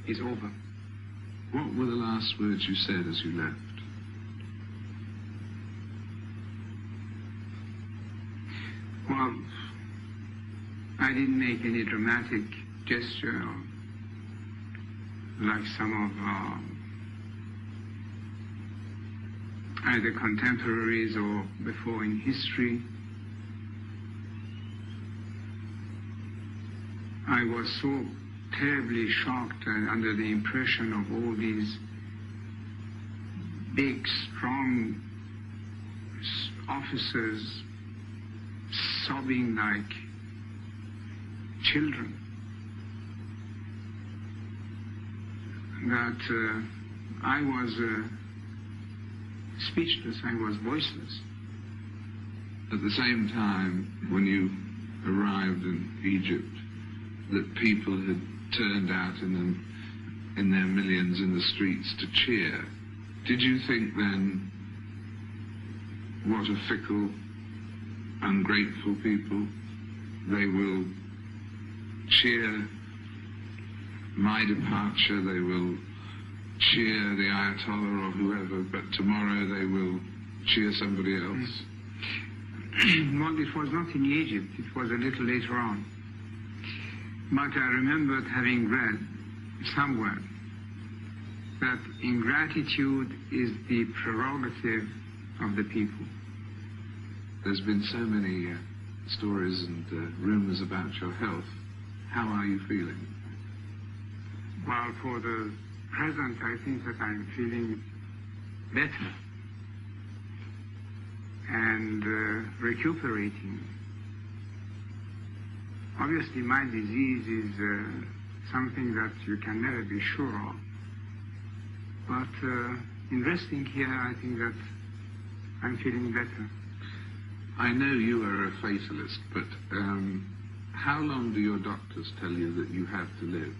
is over. What were the last words you said as you left? Well, I didn't make any dramatic gesture like some of either contemporaries or before in history. I was so terribly shocked and under the impression of all these big, strong officers sobbing like children that I was speechless, I was voiceless. At the same time, when you arrived in Egypt, that people had turned out in their millions in the streets to cheer. Did you think then, what a fickle, ungrateful people, they will cheer my departure, they will cheer the Ayatollah or whoever, but tomorrow they will cheer somebody else? Well, it was not in Egypt, it was a little later on. But I remembered having read somewhere that ingratitude is the prerogative of the people. There's been so many stories and rumors about your health. How are you feeling? Well, for the present, I think that I'm feeling better and recuperating. Obviously, my disease is something that you can never be sure of. But in resting here, I think that I'm feeling better. I know you are a fatalist, but how long do your doctors tell you that you have to live?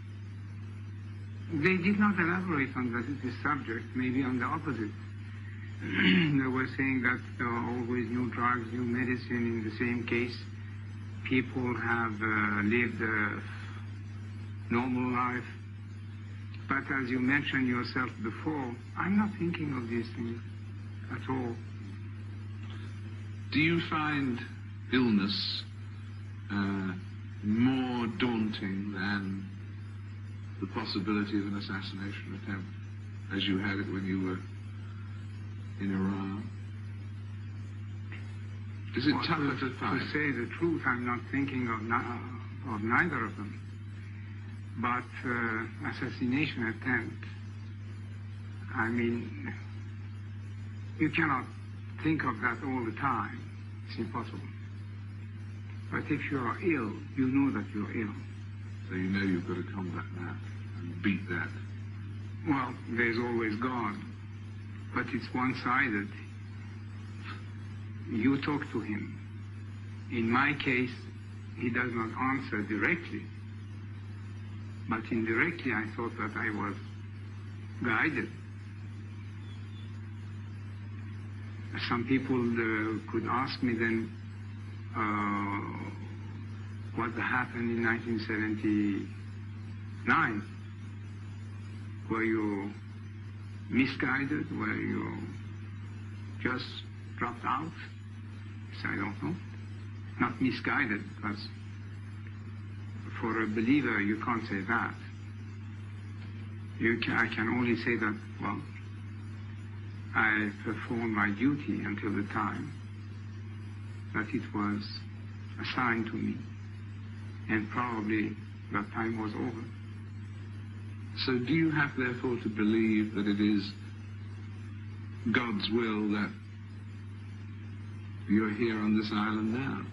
They did not elaborate on this subject, maybe on the opposite. They were saying that there are always new drugs, new medicine. In the same case, people have lived a normal life. But as you mentioned yourself before, I'm not thinking of these things at all. Do you find illness more daunting than the possibility of an assassination attempt, as you had it when you were in Iran? Is it tougher to fight? To say the truth, I'm not thinking of neither of them. But assassination attempt, I mean, you cannot think of that all the time. It's impossible. But if you are ill, you know that you're ill. So you know you've got to combat that and beat that. Well, there's always God, but it's one-sided. You talk to him. In my case, he does not answer directly, but indirectly I thought that I was guided. Some people could ask me then what happened in 1979. Were you misguided? Were you just dropped out? So I don't know. Not misguided, because for a believer you can't say that. I can only say that, well, I performed my duty until the time that it was assigned to me, and probably that time was over. So do you have therefore to believe that it is God's will that you're here on this island now?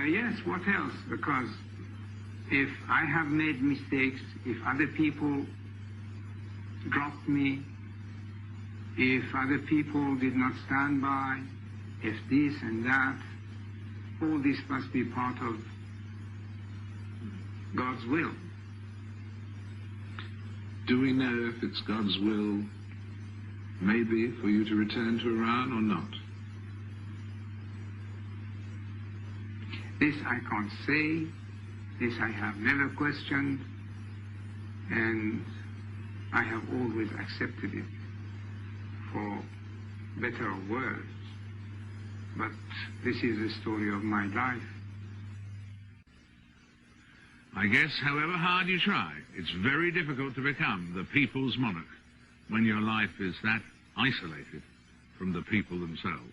Yes, what else? Because if I have made mistakes, if other people dropped me, if other people did not stand by, if this and that, all this must be part of God's will. Do we know if it's God's will, maybe, for you to return to Iran or not? This I can't say. This I have never questioned. and I have always accepted it for better or worse. But this is the story of my life. I guess however hard you try, it's very difficult to become the people's monarch when your life is that isolated from the people themselves.